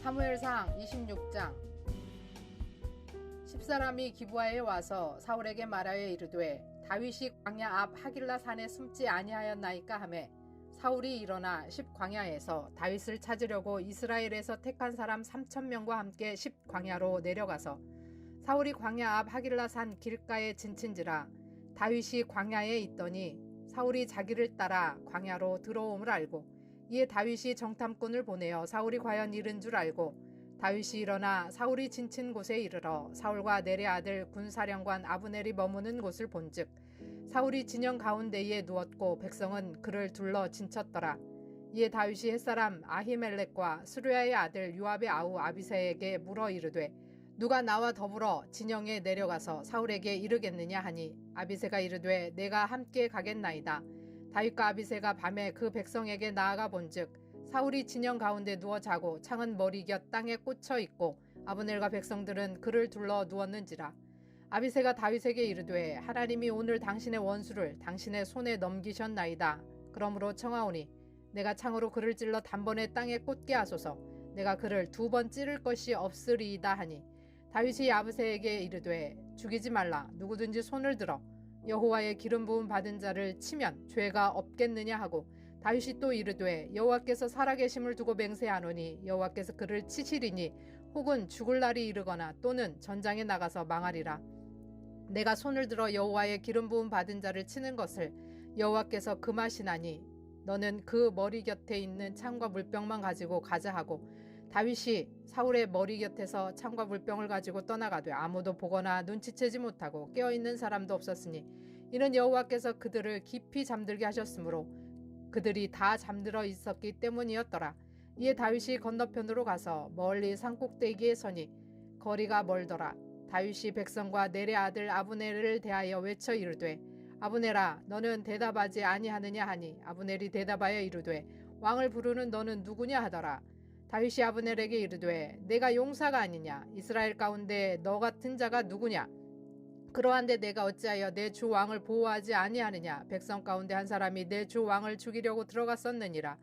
사무엘상 26장. 10사람이 기브아에 와서 사울에게 말하여 이르되 다윗이 광야 앞 하길라 산에 숨지 아니하였나이까 하매 사울이 일어나 10광야에서 다윗을 찾으려고 이스라엘에서 택한 사람 3,000명과 함께 10광야로 내려가서 사울이 광야 앞 하길라 산 길가에 진친지라. 다윗이 광야에 있더니 사울이 자기를 따라 광야로 들어옴을 알고 이에 다윗이 정탐꾼을 보내어 사울이 과연 이른 줄 알고 다윗이 일어나 사울이 진친 곳에 이르러 사울과 내레 아들 군사령관 아브넬이 머무는 곳을 본즉 사울이 진영 가운데에 누웠고 백성은 그를 둘러 진쳤더라. 이에 다윗이 햇사람 아히멜렉과 스루야의 아들 요압의 아우 아비새에게 물어 이르되 누가 나와 더불어 진영에 내려가서 사울에게 이르겠느냐 하니 아비새가 이르되 내가 함께 가겠나이다. 다윗과 아비새가 밤에 그 백성에게 나아가 본즉 사울이 진영 가운데 누워 자고 창은 머리 곁 땅에 꽂혀 있고 아브넬과 백성들은 그를 둘러 누웠는지라. 아비새가 다윗에게 이르되 하나님이 오늘 당신의 원수를 당신의 손에 넘기셨나이다. 그러므로 청하오니 내가 창으로 그를 찔러 단번에 땅에 꽂게 하소서. 내가 그를 2번 찌를 것이 없으리이다 하니 다윗이 아비새에게 이르되 죽이지 말라. 누구든지 손을 들어 여호와의 기름 부음 받은 자를 치면 죄가 없겠느냐 하고 다윗이 또 이르되 여호와께서 살아계심을 두고 맹세하노니 여호와께서 그를 치시리니 혹은 죽을 날이 이르거나 또는 전장에 나가서 망하리라. 내가 손을 들어 여호와의 기름 부음 받은 자를 치는 것을 여호와께서 금하시나니 너는 그 머리 곁에 있는 창과 물병만 가지고 가자 하고 다윗이 사울의 머리 곁에서 창과 물병을 가지고 떠나가되 아무도 보거나 눈치채지 못하고 깨어있는 사람도 없었으니 이는 여호와께서 그들을 깊이 잠들게 하셨으므로 그들이 다 잠들어 있었기 때문이었더라. 이에 다윗이 건너편으로 가서 멀리 산꼭대기에 서니 거리가 멀더라. 다윗이 백성과 내레 아들 아브넬을 대하여 외쳐 이르되 아브넬아 너는 대답하지 아니하느냐 하니 아브넬이 대답하여 이르되 왕을 부르는 너는 누구냐 하더라. 다윗이 아브넬에게 이르되 내가 용사가 아니냐. 이스라엘 가운데 너 같은 자가 누구냐. 그러한데 내가 어찌하여 내 주 왕을 보호하지 아니하느냐. 백성 가운데 한 사람이 내 주 왕을 죽이려고 들어갔었느니라.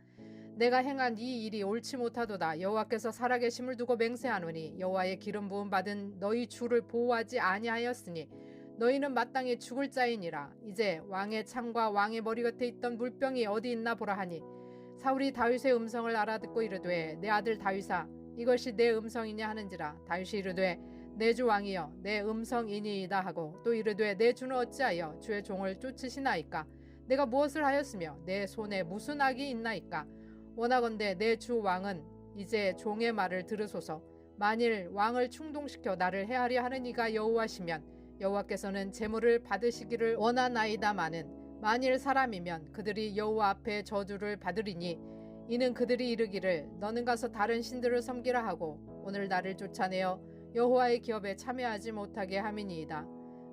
내가 행한 이 일이 옳지 못하도다. 여호와께서 살아계심을 두고 맹세하노니 여호와의 기름 부음 받은 너희 주를 보호하지 아니하였으니 너희는 마땅히 죽을 자이니라. 이제 왕의 창과 왕의 머리 곁에 있던 물병이 어디 있나 보라 하니 사울이 다윗의 음성을 알아듣고 이르되 내 아들 다윗아 이것이 내 음성이냐 하는지라. 다윗이 이르되 내 주 왕이여 내 음성이니이다 하고 또 이르되 내 주는 어찌하여 주의 종을 쫓으시나이까. 내가 무엇을 하였으며 내 손에 무슨 악이 있나이까. 원하건대 내 주 왕은 이제 종의 말을 들으소서. 만일 왕을 충동시켜 나를 해하려 하는 이가 여호와시면 여호와께서는 제물을 받으시기를 원하나이다마는 만일 사람이면 그들이 여호와 앞에 저주를 받으리니 이는 그들이 이르기를 너는 가서 다른 신들을 섬기라 하고 오늘 나를 쫓아내어 여호와의 기업에 참여하지 못하게 함이니이다.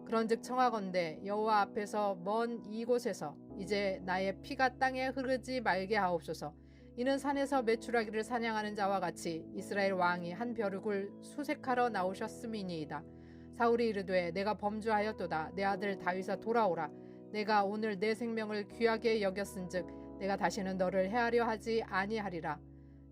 그런즉 청하건대 여호와 앞에서 먼 이곳에서 이제 나의 피가 땅에 흐르지 말게 하옵소서. 이는 산에서 메추라기를 사냥하는 자와 같이 이스라엘 왕이 한 벼룩을 수색하러 나오셨음이니이다. 사울이 이르되 내가 범죄하였도다. 내 아들 다윗아 돌아오라. 내가 오늘 내 생명을 귀하게 여겼은즉 내가 다시는 너를 해하려 하지 아니하리라.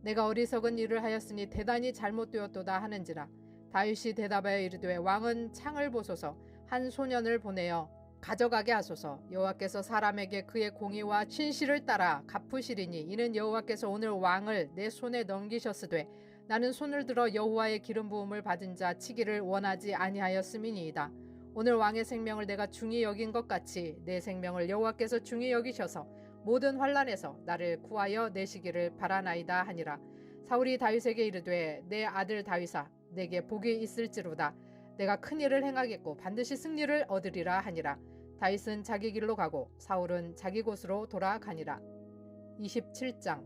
내가 어리석은 일을 하였으니 대단히 잘못되었도다 하는지라. 다윗이 대답하여 이르되 왕은 창을 보소서. 한 소년을 보내어 가져가게 하소서. 여호와께서 사람에게 그의 공의와 신실을 따라 갚으시리니 이는 여호와께서 오늘 왕을 내 손에 넘기셨으되 나는 손을 들어 여호와의 기름 부음을 받은 자 치기를 원하지 아니하였음이니이다. 오늘 왕의 생명을 내가 중히 여긴 것 같이 내 생명을 여호와께서 중히 여기셔서 모든 환난에서 나를 구하여 내시기를 바라나이다 하니라. 사울이 다윗에게 이르되 내 아들 다윗아 내게 복이 있을지로다. 내가 큰 일을 행하겠고 반드시 승리를 얻으리라 하니라. 다윗은 자기 길로 가고 사울은 자기 곳으로 돌아가니라. 27장.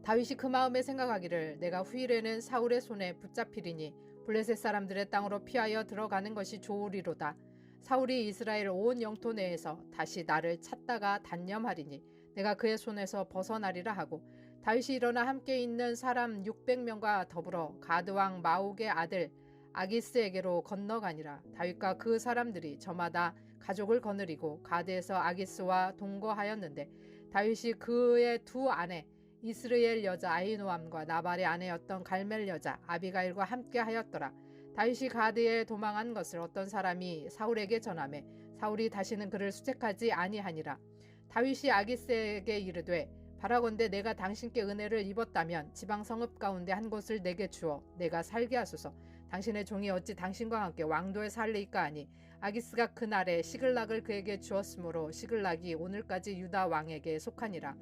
다윗이 그 마음에 생각하기를 내가 후일에는 사울의 손에 붙잡히리니 블레셋 사람들의 땅으로 피하여 들어가는 것이 좋으리로다. 사울이 이스라엘 온 영토 내에서 다시 나를 찾다가 단념하리니 내가 그의 손에서 벗어나리라 하고 다윗이 일어나 함께 있는 사람 600명과 더불어 가드왕 마옥의 아들 아기스에게로 건너가니라. 다윗과 그 사람들이 저마다 가족을 거느리고 가드에서 아기스와 동거하였는데 다윗이 그의 두 아내 이스라엘 여자 아히노암과 나발의 아내였던 갈멜 여자 아비가일과 함께 하였더라. 다윗이 가드에 도망한 것을 어떤 사람이 사울에게 전하매 사울이 다시는 그를 수색하지 아니하니라. 다윗이 아기스에게 이르되 바라건대 내가 당신께 은혜를 입었다면 지방 성읍 가운데 한 곳을 내게 주어 내가 살게 하소서. 당신의 종이 어찌 당신과 함께 왕도에 살리이까 하니 아기스가 그날에 시글락을 그에게 주었으므로 시글락이 오늘까지 유다 왕에게 속하니라.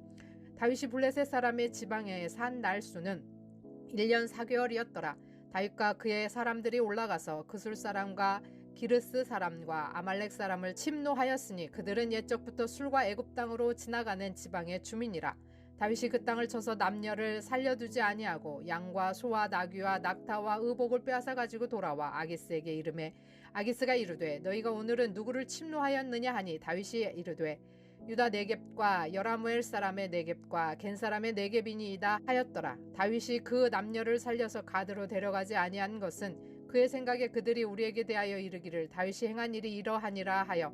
다윗이 블레셋 사람의 지방에 산 날수는 1년 4개월이었더라. 다윗과 그의 사람들이 올라가서 그술 사람과 기르스 사람과 아말렉 사람을 침노하였으니 그들은 옛적부터 술과 애굽 땅으로 지나가는 지방의 주민이라. 다윗이 그 땅을 쳐서 남녀를 살려두지 아니하고 양과 소와 나귀와 낙타와 의복을 빼앗아 가지고 돌아와 아기스에게 이르매 아기스가 이르되 너희가 오늘은 누구를 침노하였느냐 하니 다윗이 이르되 유다 네겝과 여라무엘 사람의 네겝과 겐 사람의 네겝이니이다 하였더라. 다윗이 그 남녀를 살려서 가드로 데려가지 아니한 것은 그의 생각에 그들이 우리에게 대하여 이르기를 다윗이 행한 일이 이러하니라 하여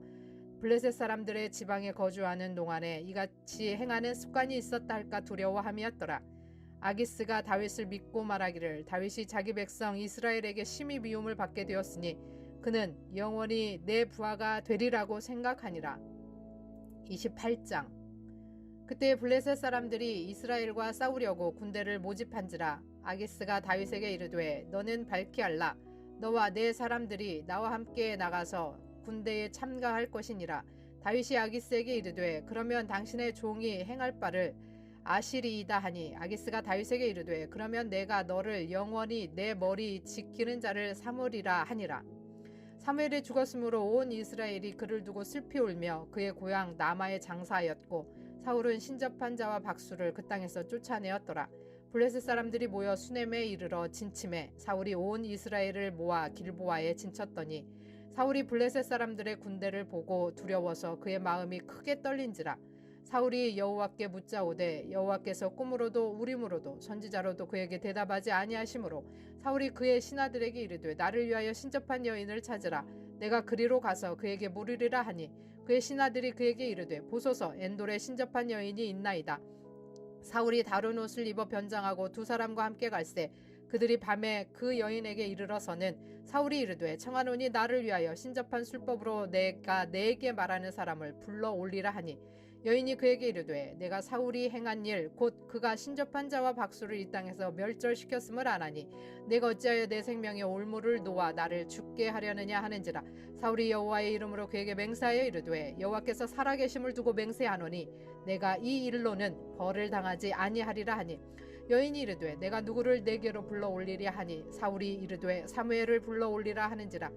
블레셋 사람들의 지방에 거주하는 동안에 이같이 행하는 습관이 있었다 할까 두려워함이었더라. 아기스가 다윗을 믿고 말하기를 다윗이 자기 백성 이스라엘에게 심히 미움을 받게 되었으니 그는 영원히 내 부하가 되리라고 생각하니라. 28장. 그때 블레셋 사람들이 이스라엘과 싸우려고 군대를 모집한지라. 아기스가 다윗에게 이르되 너는 밝히 알라. 너와 내 사람들이 나와 함께 나가서 군대에 참가할 것이니라. 다윗이 아기스에게 이르되 그러면 당신의 종이 행할 바를 아시리이다 하니 아기스가 다윗에게 이르되 그러면 내가 너를 영원히 내 머리 지키는 자를 삼으리라 하니라. 사무엘이 죽었으므로 온 이스라엘이 그를 두고 슬피 울며 그의 고향 라마에 장사하였고 사울은 신접한 자와 박수를 그 땅에서 쫓아내었더라. 블레셋 사람들이 모여 수넴에 이르러 진침해 사울이 온 이스라엘을 모아 길보아에 진쳤더니 사울이 블레셋 사람들의 군대를 보고 두려워서 그의 마음이 크게 떨린지라. 사울이 여호와께 묻자오되 여호와께서 꿈으로도 우림으로도 선지자로도 그에게 대답하지 아니하시므로 사울이 그의 신하들에게 이르되 나를 위하여 신접한 여인을 찾으라. 내가 그리로 가서 그에게 물으리라 하니 그의 신하들이 그에게 이르되 보소서 엔돌에 신접한 여인이 있나이다. 사울이 다른 옷을 입어 변장하고 두 사람과 함께 갈새 그들이 밤에 그 여인에게 이르러서는 사울이 이르되 청하노니 나를 위하여 신접한 술법으로 내가 내게 말하는 사람을 불러 올리라 하니 여인이 그에게 이르되 내가 사울이 행한 일 곧 그가 신접한 자와 박수를 이 땅에서 멸절시켰음을 아나니 내가 어찌하여 내 생명의 올무를 놓아 나를 죽게 하려느냐 하는지라. 사울이 여호와의 이름으로 그에게 맹세하여 이르되 여호와께서 살아계심을 두고 맹세하노니 내가 이 일로는 벌을 당하지 아니하리라 하니 여인이 이르되 내가 누구를 내게로 불러 올리랴 하니 사울이 이르되 사무엘을 불러 올리라 하는지라.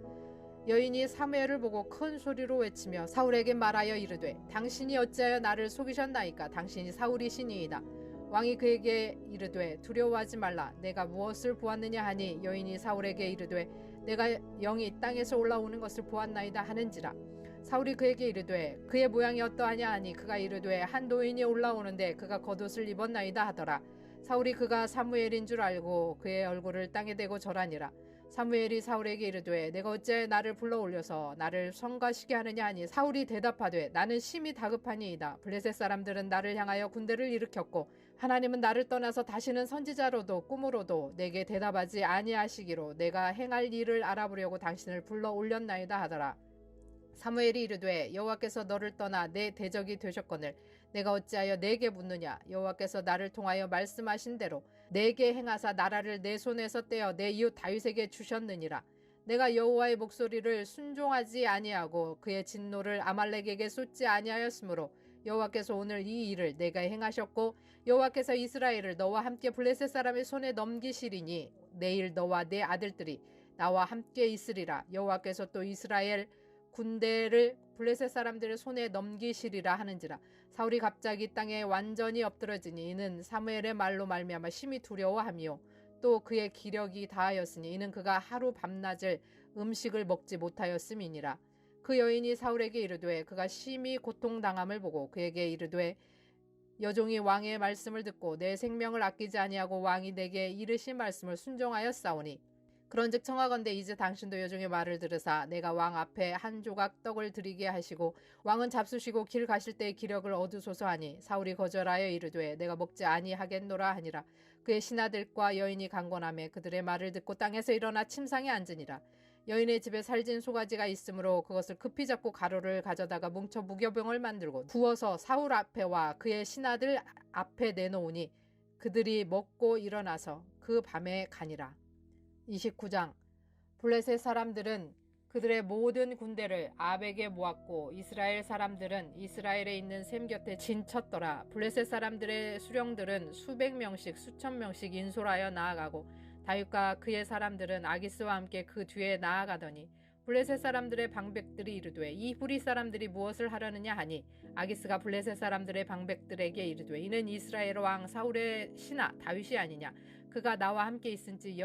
여인이 사무엘을 보고 큰 소리로 외치며 사울에게 말하여 이르되 당신이 어찌하여 나를 속이셨나이까. 당신이 사울이시니이다. 왕이 그에게 이르되 두려워하지 말라. 내가 무엇을 보았느냐 하니 여인이 사울에게 이르되 내가 영이 땅에서 올라오는 것을 보았나이다 하는지라. 사울이 그에게 이르되 그의 모양이 어떠하냐 하니 그가 이르되 한 노인이 올라오는데 그가 겉옷을 입었나이다 하더라. 사울이 그가 사무엘인 줄 알고 그의 얼굴을 땅에 대고 절하니라. 사무엘이 사울에게 이르되 내가 어째 나를 불러 올려서 나를 성가시게 하느냐 하니 사울이 대답하되 나는 심히 다급하니이다. 블레셋 사람들은 나를 향하여 군대를 일으켰고 하나님은 나를 떠나서 다시는 선지자로도 꿈으로도 내게 대답하지 아니하시기로 내가 행할 일을 알아보려고 당신을 불러 올렸나이다 하더라. 사무엘이 이르되 여호와께서 너를 떠나 내 대적이 되셨거늘 내가 어찌하여 내게 묻느냐. 여호와께서 나를 통하여 말씀하신 대로 내게 행하사 나라를 내 손에서 떼어 내 이웃 다윗에게 주셨느니라. 내가 여호와의 목소리를 순종하지 아니하고 그의 진노를 아말렉에게 쏟지 아니하였으므로 여호와께서 오늘 이 일을 내가 행하셨고 여호와께서 이스라엘을 너와 함께 블레셋 사람의 손에 넘기시리니 내일 너와 내 아들들이 나와 함께 있으리라. 여호와께서 또 이스라엘 군대를 블레셋 사람들의 손에 넘기시리라 하는지라. 사울이 갑자기 땅에 완전히 엎드러지니 이는 사무엘의 말로 말미암아 심히 두려워하며 또 그의 기력이 다하였으니 이는 그가 하루 밤낮을 음식을 먹지 못하였음이니라. 그 여인이 사울에게 이르되 그가 심히 고통당함을 보고 그에게 이르되 여종이 왕의 말씀을 듣고 내 생명을 아끼지 아니하고 왕이 내게 이르신 말씀을 순종하였사오니 그런즉 청하건대 이제 당신도 여종의 말을 들으사 내가 왕 앞에 한 조각 떡을 드리게 하시고 왕은 잡수시고 길 가실 때의 기력을 얻으소서 하니 사울이 거절하여 이르되 내가 먹지 아니하겠노라 하니라. 그의 신하들과 여인이 강권하며 그들의 말을 듣고 땅에서 일어나 침상에 앉으니라. 여인의 집에 살진 소가지가 있으므로 그것을 급히 잡고 가루를 가져다가 뭉쳐 무교병을 만들고 부어서 사울 앞에와 그의 신하들 앞에 내놓으니 그들이 먹고 일어나서 그 밤에 가니라. 29장. 블레셋 사람들은 그들의 모든 군대를 아벡에 모았고 이스라엘 사람들은 이스라엘에 있는 셈 곁에 진쳤더라. 블레셋 사람들의 수령들은 수백 명씩 수천 명씩 인솔하여 나아가고 다윗과 그의 사람들은 아기스와 함께 그 뒤에 나아가더니 블레셋 사람들의 방백들이 이르되 이 브리 사람들이 무엇을 하려느냐 하니 아기스가 블레셋 사람들의 방백들에게 이르되 이는 이스라엘 왕 사울의 신하 다윗이 아니냐. 그가 나와 함께 있은지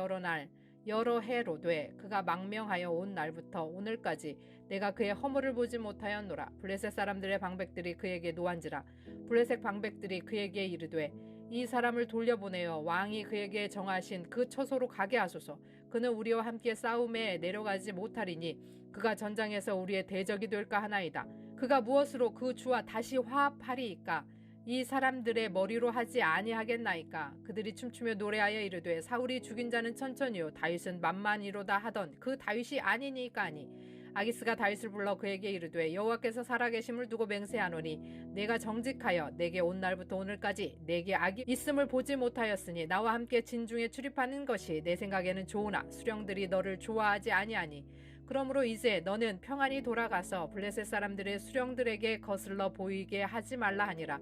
여러 해로되 그가 망명하여 온 날부터 오늘까지 내가 그의 허물을 보지 못하였노라. 블레셋 사람들의 방백들이 그에게 노한지라. 블레셋 방백들이 그에게 이르되 이 사람을 돌려보내어 왕이 그에게 정하신 그 처소로 가게 하소서. 그는 우리와 함께 싸움에 내려가지 못하리니 그가 전장에서 우리의 대적이 될까 하나이다. 그가 무엇으로 그 주와 다시 화합하리이까? 이 사람들의 머리로 하지 아니하겠나이까? 그들이 춤추며 노래하여 이르되 사울이 죽인 자는 천천히요 다윗은 만만히로다 하던 그 다윗이 아니니까 하니 아기스가 다윗을 불러 그에게 이르되 여호와께서 살아계심을 두고 맹세하노니 내가 정직하여 내게 온 날부터 오늘까지 내게 악이 있음을 보지 못하였으니 나와 함께 진중에 출입하는 것이 내 생각에는 좋으나 수령들이 너를 좋아하지 아니하니 그러므로 이제 너는 평안히 돌아가서 블레셋 사람들의 수령들에게 거슬러 보이게 하지 말라 하니라.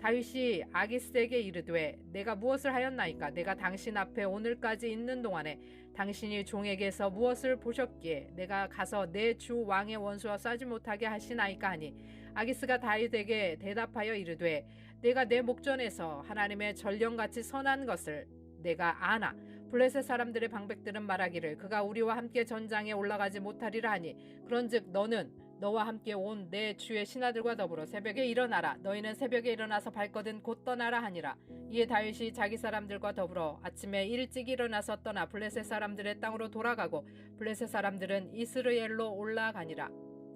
다윗이 아기스에게 이르되 내가 무엇을 하였나이까? 내가 당신 앞에 오늘까지 있는 동안에 당신이 종에게서 무엇을 보셨기에 내가 가서 내 주 왕의 원수와 싸지 못하게 하시나이까 하니 아기스가 다윗에게 대답하여 이르되 내가 내 목전에서 하나님의 전령같이 선한 것을 내가 아나. 블레셋 사람들의 방백들은 말하기를 그가 우리와 함께 전장에 올라가지 못하리라 하니 그런즉 너는 너와 함께 온 내 주의 신하들과 더불어 새벽에 일어나라. 너희는 새벽에 일어나서 발거든 곧 떠나라 하니라. 이에 다윗이 자기 사람들과 더불어 아침에 일찍 일어나서 떠나 블레셋 사람들의 땅으로 돌아가고 블레셋 사람들은 이스라엘로 올라가니라.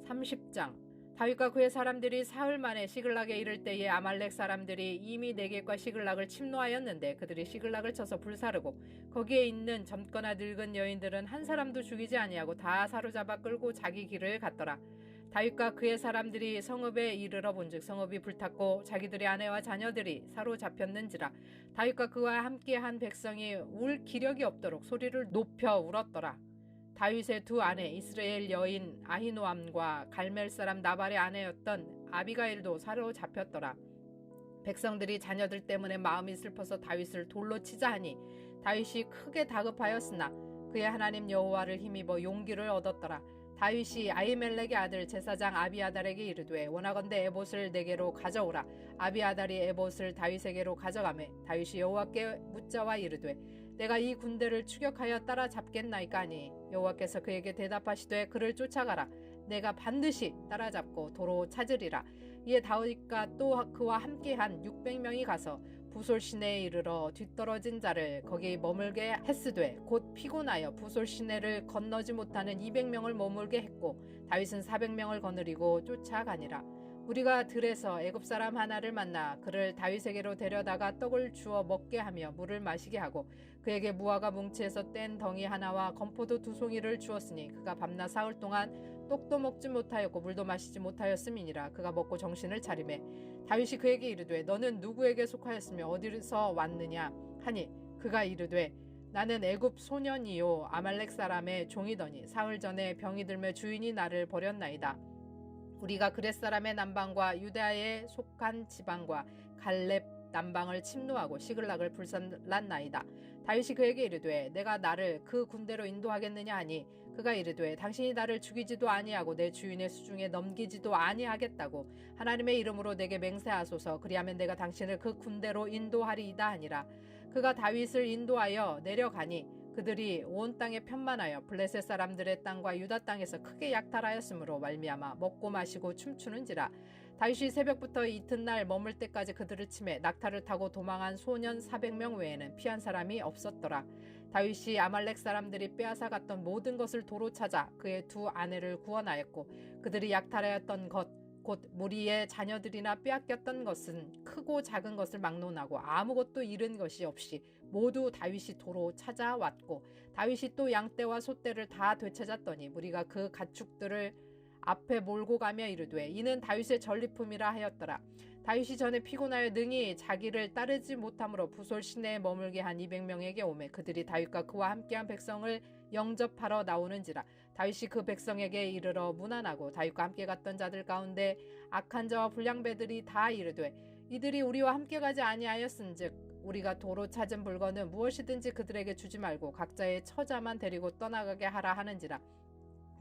30장. 다윗과 그의 사람들이 사흘 만에 시글락에 이를 때에 아말렉 사람들이 이미 네겝과 시글락을 침노하였는데 그들이 시글락을 쳐서 불사르고 거기에 있는 젊거나 늙은 여인들은 한 사람도 죽이지 아니하고 다 사로잡아 끌고 자기 길을 갔더라. 다윗과 그의 사람들이 성읍에 이르러 본즉 성읍이 불탔고 자기들의 아내와 자녀들이 사로잡혔는지라. 다윗과 그와 함께한 백성이 울 기력이 없도록 소리를 높여 울었더라. 다윗의 두 아내 이스라엘 여인 아히노암과 갈멜 사람 나발의 아내였던 아비가일도 사로잡혔더라. 백성들이 자녀들 때문에 마음이 슬퍼서 다윗을 돌로 치자 하니 다윗이 크게 다급하였으나 그의 하나님 여호와를 힘입어 용기를 얻었더라. 다윗이 아히멜렉의 아들 제사장 아비아달에게 이르되 원하건대 에봇을 내게로 가져오라. 아비아달이 에봇을 다윗에게로 가져가매 다윗이 여호와께 묻자와 이르되 내가 이 군대를 추격하여 따라잡겠나이까 하니 여호와께서 그에게 대답하시되 그를 쫓아가라. 내가 반드시 따라잡고 도로 찾으리라. 이에 다윗과 또 그와 함께한 600명이 가서 부솔 시내에 이르러 뒤떨어진 자를 거기 머물게 했으되 곧 피곤하여 부솔 시내를 건너지 못하는 200명을 머물게 했고 다윗은 400명을 거느리고 쫓아가니라. 우리가 들에서 애굽 사람 하나를 만나 그를 다윗에게로 데려다가 떡을 주어 먹게 하며 물을 마시게 하고 그에게 무화과 뭉치에서 뗀 덩이 하나와 건포도 2송이를 주었으니 그가 밤낮 사흘 동안 떡도 먹지 못하였고 물도 마시지 못하였음이니라. 그가 먹고 정신을 차리매 다윗이 그에게 이르되 너는 누구에게 속하였으며 어디서 왔느냐 하니 그가 이르되 나는 애굽 소년이요 아말렉 사람의 종이더니 사흘 전에 병이 들며 주인이 나를 버렸나이다. 우리가 그렛 사람의 남방과 유다에 속한 지방과 갈렙 남방을 침노하고 시글락을 불살랐나이다. 다윗이 그에게 이르되 내가 나를 그 군대로 인도하겠느냐 하니 그가 이르되 당신이 나를 죽이지도 아니하고 내 주인의 수중에 넘기지도 아니하겠다고 하나님의 이름으로 내게 맹세하소서. 그리하면 내가 당신을 그 군대로 인도하리이다 하니라. 그가 다윗을 인도하여 내려가니 그들이 온 땅에 편만하여 블레셋 사람들의 땅과 유다 땅에서 크게 약탈하였으므로 말미암아 먹고 마시고 춤추는지라. 다윗이 새벽부터 이튿날 머물 때까지 그들을 치매 낙타를 타고 도망한 소년 400명 외에는 피한 사람이 없었더라. 다윗이 아말렉 사람들이 빼앗아 갔던 모든 것을 도로 찾아 그의 두 아내를 구원하였고 그들이 약탈하였던 것 곧 무리의 자녀들이나 빼앗겼던 것은 크고 작은 것을 막론하고 아무것도 잃은 것이 없이 모두 다윗이 도로 찾아왔고 다윗이 또 양떼와 소떼를 다 되찾았더니 무리가 그 가축들을 앞에 몰고 가며 이르되 이는 다윗의 전리품이라 하였더라. 다윗이 전에 피곤하여 능히 자기를 따르지 못함으로 부솔 시내에 머물게 한 200명에게 오매 그들이 다윗과 그와 함께한 백성을 영접하러 나오는지라. 다윗이 그 백성에게 이르러 문안하고 다윗과 함께 갔던 자들 가운데 악한 자와 불량배들이 다 이르되 이들이 우리와 함께 가지 아니하였은즉 우리가 도로 찾은 물건은 무엇이든지 그들에게 주지 말고 각자의 처자만 데리고 떠나가게 하라 하는지라.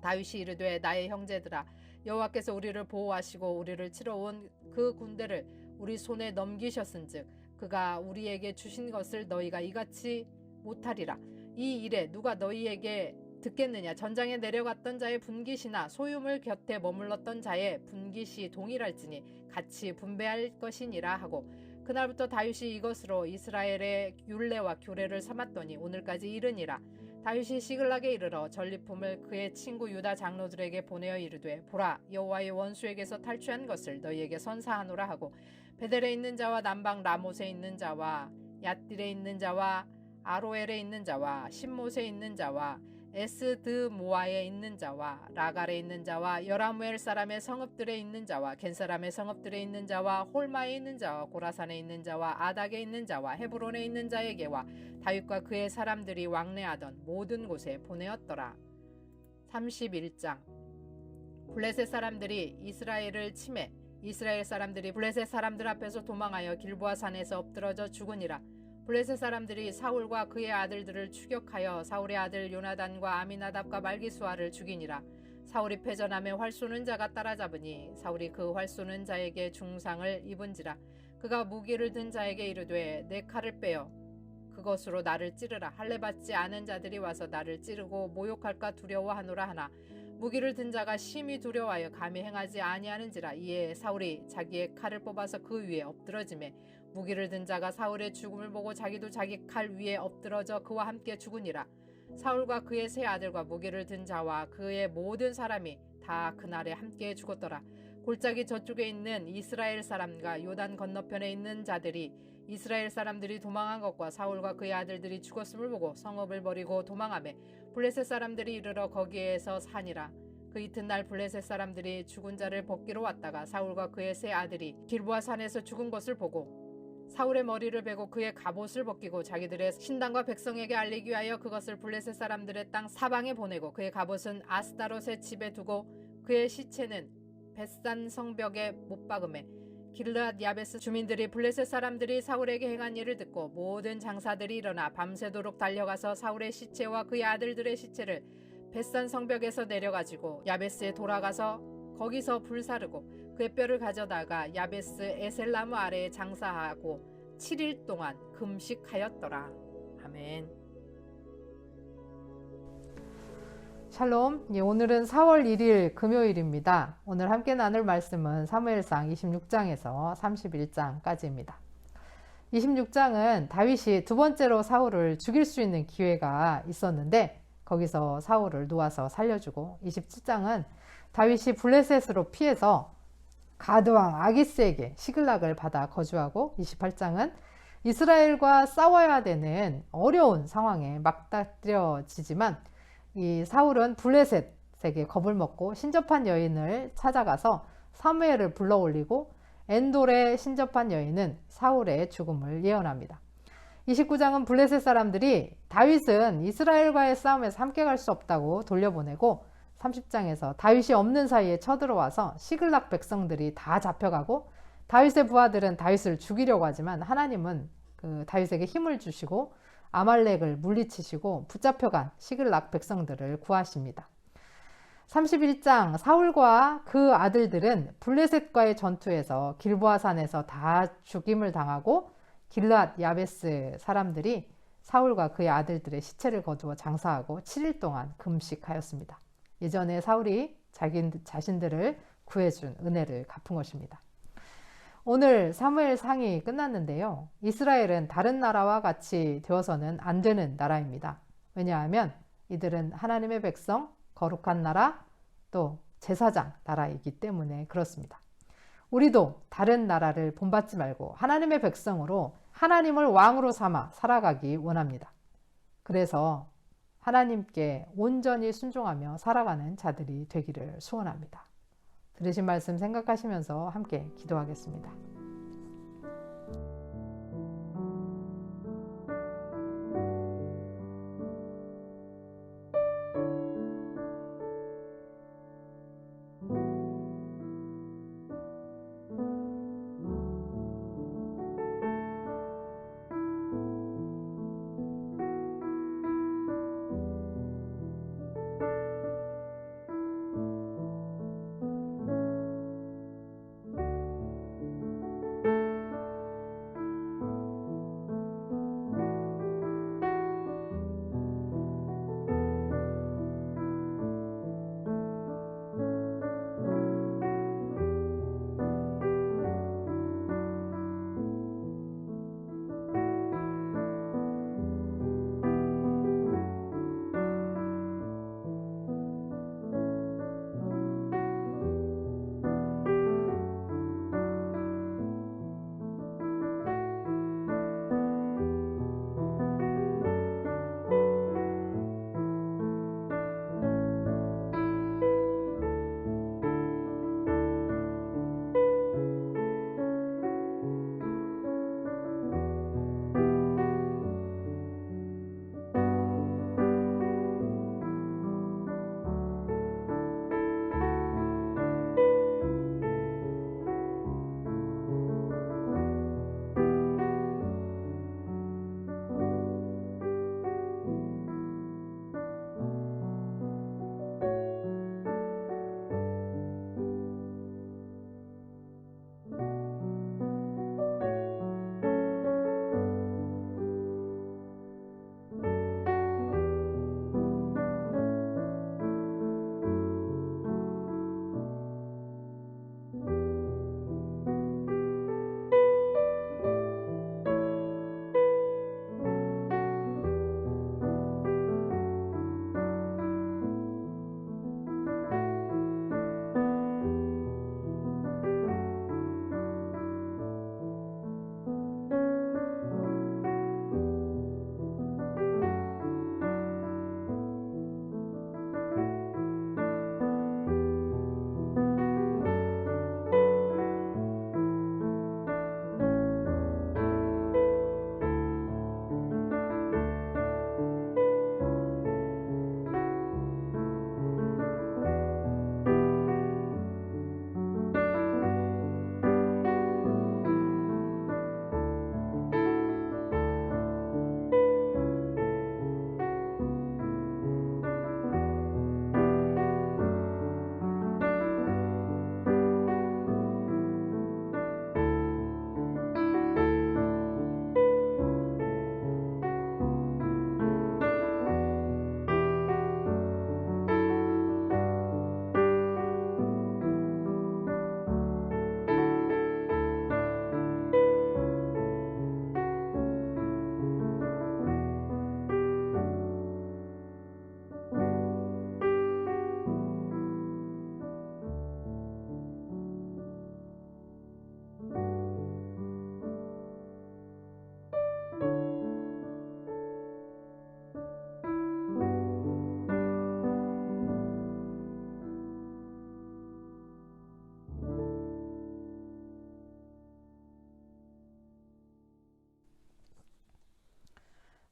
다윗이 이르되 나의 형제들아 여호와께서 우리를 보호하시고 우리를 치러 온 그 군대를 우리 손에 넘기셨은즉 그가 우리에게 주신 것을 너희가 이같이 못하리라. 이 일에 누가 너희에게 듣겠느냐. 전장에 내려갔던 자의 분깃이나 소유물 곁에 머물렀던 자의 분깃이 동일할지니 같이 분배할 것이니라 하고 그날부터 다윗이 이것으로 이스라엘의 율례와 규례를 삼았더니 오늘까지 이르니라. 다윗이 시글락에 이르러 전리품을 그의 친구 유다 장로들에게 보내어 이르되 보라 여호와의 원수에게서 탈취한 것을 너희에게 선사하노라 하고 베델에 있는 자와 남방 라못에 있는 자와 얏딜에 있는 자와 아로엘에 있는 자와 신못에 있는 자와 에스드모아에 있는 자와 라갈에 있는 자와 여라무엘 사람의 성읍들에 있는 자와 겐 사람의 성읍들에 있는 자와 홀마에 있는 자와 고라산에 있는 자와 아닥에 있는 자와 헤브론에 있는 자에게와 다윗과 그의 사람들이 왕래하던 모든 곳에 보내었더라. 31장 블레셋 사람들이 이스라엘을 치매 이스라엘 사람들이 블레셋 사람들 앞에서 도망하여 길보아 산에서 엎드러져 죽으니라. 블레셋 사람들이 사울과 그의 아들들을 추격하여 사울의 아들 요나단과 아미나답과 말기수아를 죽이니라. 사울이 패전하며 활 쏘는 자가 따라잡으니 사울이 그 활 쏘는 자에게 중상을 입은지라. 그가 무기를 든 자에게 이르되 내 칼을 빼어 그것으로 나를 찌르라. 할례 받지 않은 자들이 와서 나를 찌르고 모욕할까 두려워하노라 하나 무기를 든 자가 심히 두려워하여 감히 행하지 아니하는지라. 이에 사울이 자기의 칼을 뽑아서 그 위에 엎드러지매 무기를 든 자가 사울의 죽음을 보고 자기도 자기 칼 위에 엎드러져 그와 함께 죽으니라. 사울과 그의 세 아들과 무기를 든 자와 그의 모든 사람이 다 그날에 함께 죽었더라. 골짜기 저쪽에 있는 이스라엘 사람과 요단 건너편에 있는 자들이 이스라엘 사람들이 도망한 것과 사울과 그의 아들들이 죽었음을 보고 성읍을 버리고 도망하매 블레셋 사람들이 이르러 거기에서 사니라. 그 이튿날 블레셋 사람들이 죽은 자를 벗기러 왔다가 사울과 그의 세 아들이 길보아 산에서 죽은 것을 보고 사울의 머리를 베고 그의 갑옷을 벗기고 자기들의 신당과 백성에게 알리기 위하여 그것을 블레셋 사람들의 땅 사방에 보내고 그의 갑옷은 아스다롯의 집에 두고 그의 시체는 벳산 성벽에 못 박음에 길르앗 야베스 주민들이 블레셋 사람들이 사울에게 행한 일을 듣고 모든 장사들이 일어나 밤새도록 달려가서 사울의 시체와 그의 아들들의 시체를 벳산 성벽에서 내려가지고 야베스에 돌아가서 거기서 불사르고 그의 뼈를 가져다가 야베스 에셀나무 아래에 장사하고 7일 동안 금식하였더라. 아멘. 샬롬. 오늘은 4월 1일 금요일입니다. 오늘 함께 나눌 말씀은 사무엘상 26장에서 31장까지입니다. 26장은 다윗이 두 번째로 사울을 죽일 수 있는 기회가 있었는데 거기서 사울을 놓아서 살려주고 27장은 다윗이 블레셋으로 피해서 가드왕 아기스에게 시글락을 받아 거주하고 28장은 이스라엘과 싸워야 되는 어려운 상황에 맞닥뜨려지지만 이 사울은 블레셋에게 겁을 먹고 신접한 여인을 찾아가서 사무엘을 불러올리고 엔돌에 신접한 여인은 사울의 죽음을 예언합니다. 29장은 블레셋 사람들이 다윗은 이스라엘과의 싸움에서 함께 갈 수 없다고 돌려보내고 30장에서 다윗이 없는 사이에 쳐들어와서 시글락 백성들이 다 잡혀가고 다윗의 부하들은 다윗을 죽이려고 하지만 하나님은 그 다윗에게 힘을 주시고 아말렉을 물리치시고 붙잡혀간 시글락 백성들을 구하십니다. 31장 사울과 그 아들들은 블레셋과의 전투에서 길보아 산에서 다 죽임을 당하고 길르앗 야베스 사람들이 사울과 그의 아들들의 시체를 거두어 장사하고 7일 동안 금식하였습니다. 예전에 사울이 자신들을 구해준 은혜를 갚은 것입니다. 오늘 사무엘상이 끝났는데요. 이스라엘은 다른 나라와 같이 되어서는 안 되는 나라입니다. 왜냐하면 이들은 하나님의 백성, 거룩한 나라, 또 제사장 나라이기 때문에 그렇습니다. 우리도 다른 나라를 본받지 말고 하나님의 백성으로 하나님을 왕으로 삼아 살아가기 원합니다. 그래서 하나님께 온전히 순종하며 살아가는 자들이 되기를 소원합니다. 들으신 말씀 생각하시면서 함께 기도하겠습니다.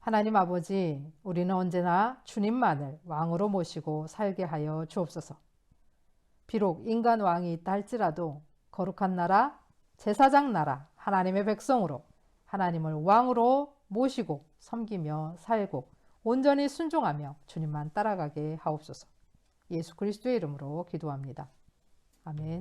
하나님 아버지, 우리는 언제나 주님만을 왕으로 모시고 살게 하여 주옵소서. 비록 인간 왕이 있다 할지라도 거룩한 나라, 제사장 나라, 하나님의 백성으로 하나님을 왕으로 모시고 섬기며 살고 온전히 순종하며 주님만 따라가게 하옵소서. 예수 그리스도의 이름으로 기도합니다. 아멘.